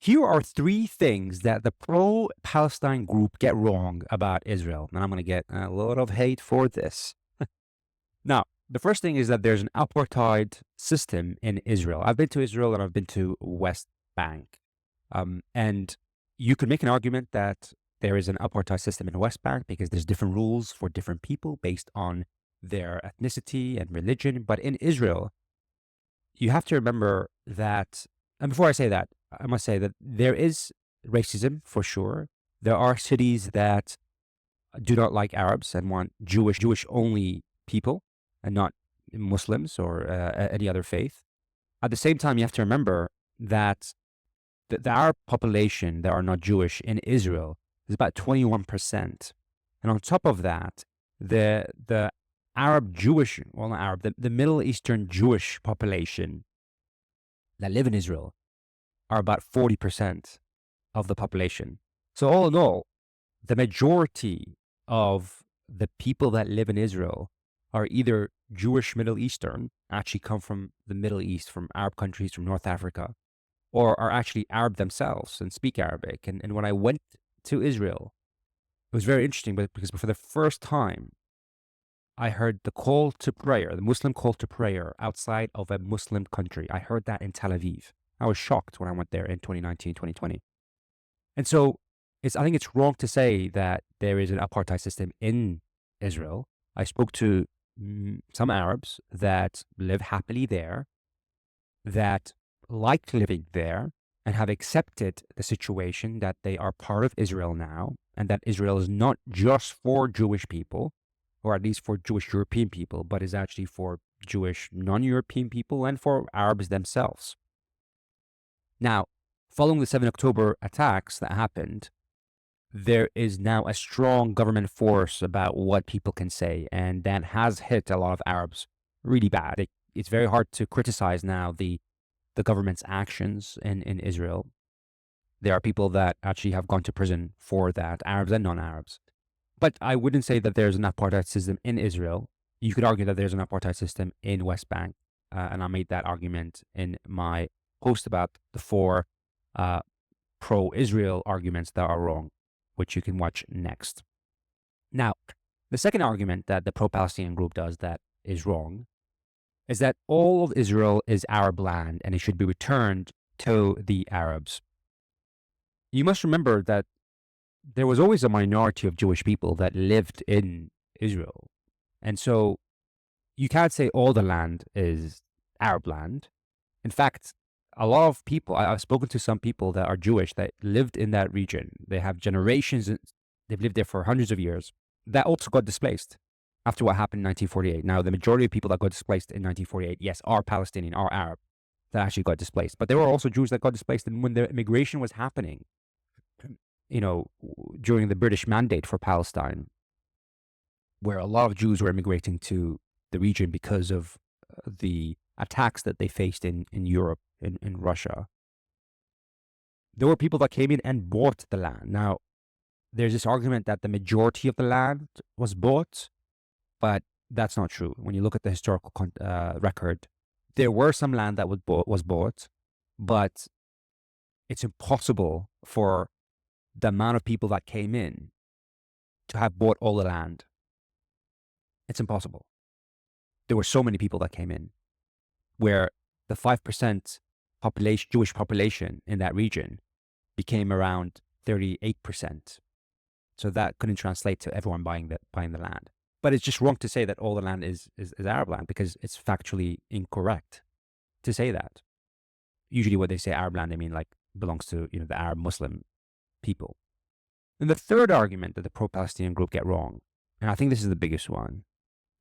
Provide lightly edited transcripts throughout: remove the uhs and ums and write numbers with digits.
Here are three things that the pro-Palestine group get wrong about Israel. And I'm going to get a lot of hate for this. Now, the first thing is that there's an apartheid system in Israel. I've been to Israel and I've been to West Bank. And you could make an argument that there is an apartheid system in the West Bank because there's different rules for different people based on their ethnicity and religion. But in Israel, you have to remember that, and before I say that, I must say that there is racism for sure. There are cities that do not like Arabs and want Jewish only people and not Muslims or any other faith. At the same time, you have to remember that the Arab population that are not Jewish in Israel is about 21%. And on top of that, the Arab Jewish, well, not Arab, the Middle Eastern Jewish population that live in Israel are about 40% of the population. So all in all, the majority of the people that live in Israel are either Jewish Middle Eastern, actually come from the Middle East, from Arab countries, from North Africa, or are actually Arab themselves and speak Arabic. And when I went to Israel, it was very interesting because for the first time, I heard the call to prayer, the Muslim call to prayer outside of a Muslim country. I heard that in Tel Aviv. I was shocked when I went there in 2019, 2020. And so I think it's wrong to say that there is an apartheid system in Israel. I spoke to some Arabs that live happily there, that like living there, and have accepted the situation that they are part of Israel now, and that Israel is not just for Jewish people, or at least for Jewish European people, but is actually for Jewish non-European people and for Arabs themselves. Now, following the 7 October attacks that happened, there is now a strong government force about what people can say, and that has hit a lot of Arabs really bad. It's very hard to criticize now the government's actions in Israel. There are people that actually have gone to prison for that, Arabs and non-Arabs. But I wouldn't say that there's an apartheid system in Israel. You could argue that there's an apartheid system in West Bank, and I made that argument in my post about the four pro-Israel arguments that are wrong, which you can watch next. Now, the second argument that the pro-Palestinian group does that is wrong is that all of Israel is Arab land and it should be returned to the Arabs. You must remember that there was always a minority of Jewish people that lived in Israel. And so you can't say all the land is Arab land. In fact, a lot of people, I've spoken to some people that are Jewish that lived in that region. They have generations, they've lived there for hundreds of years, that also got displaced after what happened in 1948. Now, the majority of people that got displaced in 1948, yes, are Palestinian, are Arab, that actually got displaced. But there were also Jews that got displaced. And when the immigration was happening, during the British Mandate for Palestine, where a lot of Jews were immigrating to the region because of the attacks that they faced in Europe, in Russia, there were people that came in and bought the land. Now, there's this argument that the majority of the land was bought, but that's not true. When you look at the historical record, there were some land that was bought, but it's impossible for the amount of people that came in to have bought all the land. It's impossible. There were so many people that came in, where the 5% population, Jewish population in that region became around 38%. So that couldn't translate to everyone buying the land. But it's just wrong to say that all the land is Arab land, because it's factually incorrect to say that. Usually when they say Arab land, they mean like belongs to the Arab Muslim people. And the third argument that the pro-Palestinian group get wrong, and I think this is the biggest one,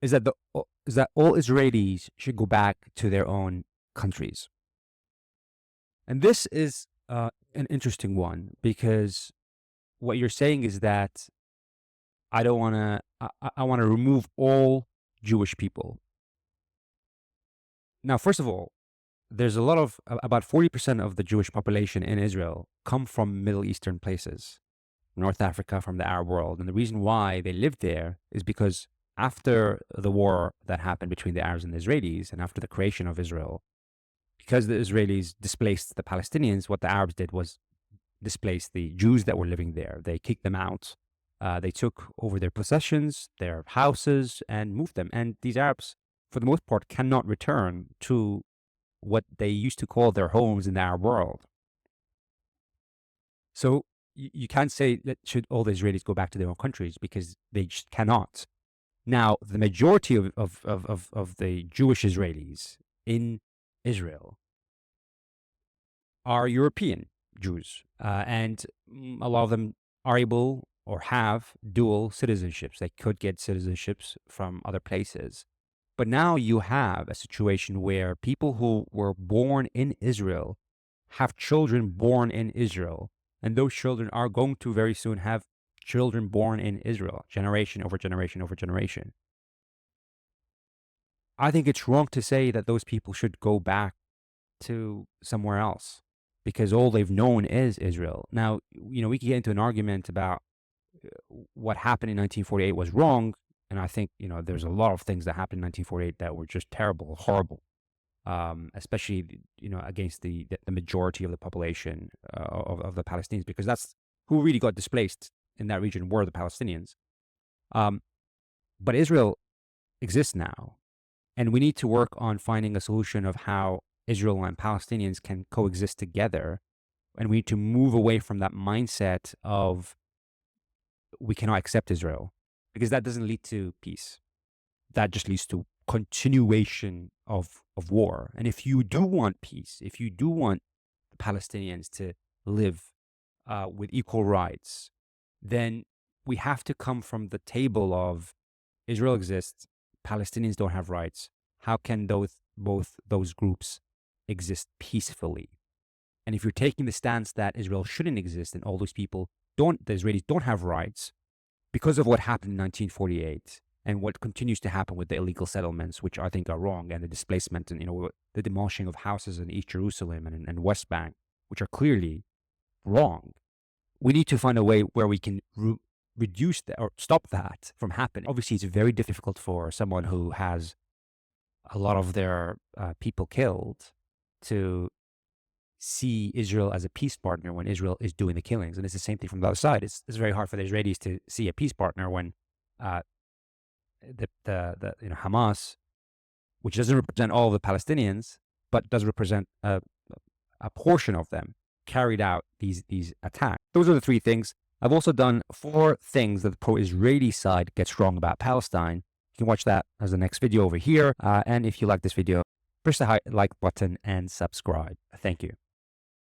is that all Israelis should go back to their own countries. And this is an interesting one, because what you're saying is that I want to remove all Jewish people. Now, first of all, there's about 40% of the Jewish population in Israel come from Middle Eastern places, North Africa, from the Arab world. And the reason why they lived there is because after the war that happened between the Arabs and the Israelis, and after the creation of Israel, because the Israelis displaced the Palestinians, what the Arabs did was displaced the Jews that were living there. They kicked them out. They took over their possessions, their houses, and moved them. And these Arabs, for the most part, cannot return to what they used to call their homes in the Arab world. So you can't say that should all the Israelis go back to their own countries, because they just cannot. Now, the majority of the Jewish Israelis in Israel are European Jews, and a lot of them are able or have dual citizenships. They could get citizenships from other places. But now you have a situation where people who were born in Israel have children born in Israel, and those children are going to very soon have children born in Israel, generation over generation over generation. I think it's wrong to say that those people should go back to somewhere else, because all they've known is Israel. Now, we could get into an argument about what happened in 1948 was wrong, and I think, there's a lot of things that happened in 1948 that were just terrible, horrible, especially, against the majority of the population of the Palestinians, because that's who really got displaced in that region, were the Palestinians. But Israel exists now, and we need to work on finding a solution of how Israel and Palestinians can coexist together. And we need to move away from that mindset of we cannot accept Israel, because that doesn't lead to peace. That just leads to continuation of war. And if you do want peace, if you do want the Palestinians to live with equal rights, then we have to come from the table of Israel exists, Palestinians don't have rights. How can both those groups exist peacefully? And if you're taking the stance that Israel shouldn't exist and all those people the Israelis don't have rights because of what happened in 1948 and what continues to happen with the illegal settlements, which I think are wrong, and the displacement and, the demolishing of houses in East Jerusalem and West Bank, which are clearly wrong. We need to find a way where we can reduce that or stop that from happening. Obviously, it's very difficult for someone who has a lot of their people killed to see Israel as a peace partner when Israel is doing the killings. And it's the same thing from the other side. It's very hard for the Israelis to see a peace partner when Hamas, which doesn't represent all of the Palestinians, but does represent a portion of them, carried out these attacks. Those are the three things. I've also done 4 things that the pro-Israeli side gets wrong about Palestine. You can watch that as the next video over here. And if you like this video, press the like button and subscribe. Thank you.